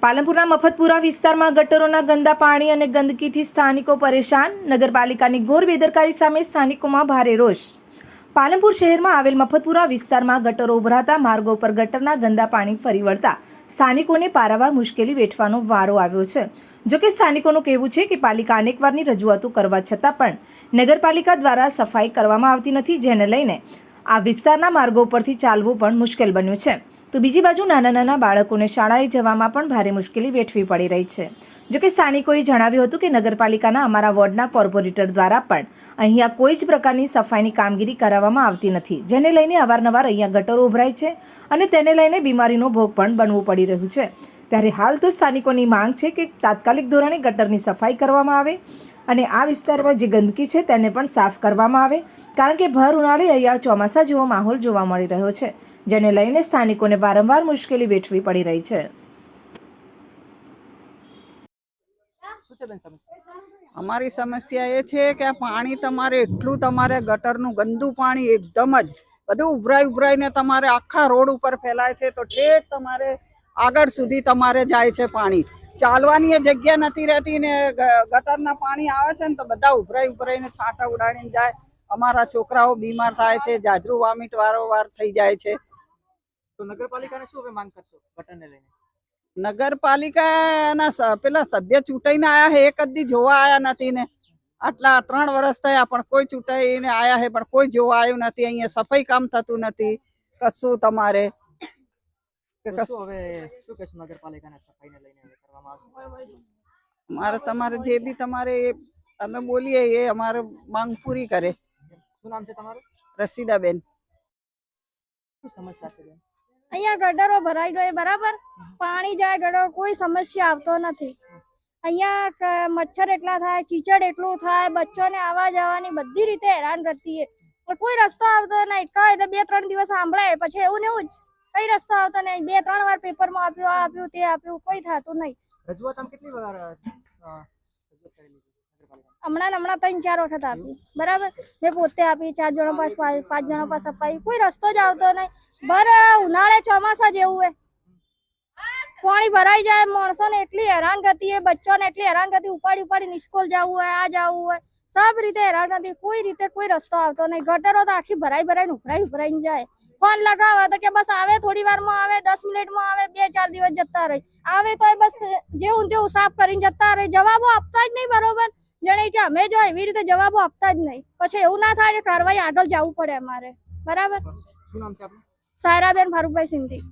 પાલનપુરના મફતપુરા વિસ્તારમાં ગટરોના ગંદા પાણી અને ગંદકીથી સ્થાનિકો પરેશાન. નગરપાલિકાની ઘોર બેદરકારી સામે સ્થાનિકોમાં ભારે રોષ. પાલનપુર શહેરમાં આવેલ મફતપુરા વિસ્તારમાં ગટરો ઉભરાતા માર્ગો પર ગટરના ગંદા પાણી ફરી વળતા સ્થાનિકોને પારાવાર મુશ્કેલી વેઠવાનો વારો આવ્યો છે. જોકે સ્થાનિકોનું કહેવું છે કે પાલિકા અનેકવારની રજૂઆતો કરવા છતાં પણ નગરપાલિકા દ્વારા સફાઈ કરવામાં આવતી નથી, જેને લઈને આ વિસ્તારના માર્ગો પરથી ચાલવું પણ મુશ્કેલ બન્યું છે. તો બીજી બાજુ નાના નાના બાળકોને શાળાએ જવામાં પણ ભારે મુશ્કેલી વેઠવી પડી રહી છે. જોકે સ્થાનિકોએ જણાવ્યું હતું કે નગરપાલિકાના અમારા વોર્ડના કોર્પોરેટર દ્વારા પણ અહીંયા કોઈ જ પ્રકારની સફાઈની કામગીરી કરાવવામાં આવતી નથી, જેને લઈને અવારનવાર અહીંયા ગટરો ઉભરાય છે અને તેને લઈને બીમારીનો ભોગ પણ બનવું પડી રહ્યું છે. ત્યારે હાલ તો સ્થાનિકોની માંગ છે કે તાત્કાલિક ધોરણે ગટરની સફાઈ કરવામાં આવે અને આ વિસ્તારમાં જે ગંદકી છે તેને પણ સાફ કરવામાં આવે, કારણ કે ભર ઉનાળે અહીંયા ચોમાસા જેવો માહોલ જોવા મળી રહ્યો છે, જેને લઈને સ્થાનિકોને વારંવાર મુશ્કેલી વેઠવી પડી રહી છે. અમારી સમસ્યા એ છે કે આ પાણી તમારે એટલું તમારે ગટરનું ગંદુ પાણી એકદમ જ બધું ઉભરાઈને તમારે આખા રોડ ઉપર ફેલાય છે, તો ઠેઠ તમારે આગળ સુધી તમારે જાય છે પાણી. ચાલવાની એ જગ્યા નથી રહેતી ને ગટરના પાણી આવે છે ને તો બધા ઉભરાઈને છાંટા ઉડાડીને જાય. અમારા છોકરાઓ બીમાર થાય છે, જાજરૂ વોમિટ વારંવાર થઈ જાય છે. તો નગરપાલિકાને શું માંગ કરશો ગટરને લઈને? નગરપાલિકાના પેલા સભ્ય ચૂંટાઈને આયા છે, એક જ જોવા આયા નથી ને. આટલા 3 વર્ષ થયા પણ કોઈ ચૂંટાઈને આયા છે પણ કોઈ જોવા આવ્યું નથી. અહીંયા સફાઈ કામ થતું નથી કશું. તમારે નગરપાલિકાને સફાઈને લઈને કરવામાં આવશે? અમારે તમારે જે બી તમારે અમે બોલીએ એ અમારે માંગ પૂરી કરે. શું નામ છે તમારું? રસીદાબેન. શું સમસ્યા છે બેન? અહીંયા ગટરો ભરાઈ ગઈ, બરાબર, પાણી જાય ગટરો, કોઈ સમસ્યા આવતો નથી. અહીંયા મચ્છર એટલા થાય, કીચડ એટલું થાય, બચ્ચોને આવવા જવાની બધી રીતે હેરાન કરતી છે, પણ કોઈ રસ્તો આવતો નહીં. એટલે 2-3 દિવસ સાંભળાય પછી એવું ને એવું જ, કઈ રસ્તો આવતો નહીં. 2-3 વાર પેપરમાં આપ્યું, આ આપ્યું, તે આપ્યું, કોઈ થતું નહીં. રજૂઆત આમ કેટલી વાર હમણાં 3-4 વખત આપી, બરાબર. મેં પોતે આપી, 4 જણો પાસ 5 જણો પાસ અપાઈ, કોઈ રસ્તો જ આવતો નહીં. ઉનાળે ચોમાસા જેવું હે, પાણી ભરાઈ જાય, માણસોને એટલી હેરાન કરતી હે, બચ્ચોને એટલી હેરાન કરતી, ઉપાડી સ્કૂલ જવું હોય, આ જવું હોય, સબ રીતે હેરાન કરતી. કોઈ રીતે કોઈ રસ્તો આવતો નહીં. ગટરો તો આખી ભરાઈને ઉભરાઈને જાય. ફોન લગાવે તો કે બસ આવે, થોડી વારમાં આવે, 10 મિનિટમાં આવે, 2-4 દિવસ જતા રહે. આવે તો બસ જેવું તેવું સાફ કરીને જતા રહે. જવાબો આપતા જ નહીં, બરોબર. જાણે કે અમે જો એવી રીતે જવાબો આપતા જ નહીં. પછી એવું ના થાય કે કાર્યવાહી આગળ જવું પડે અમારે, બરાબર. શું નામ છે આપનું? સાયરાબેન ફારૂકભાઈ સિંધી.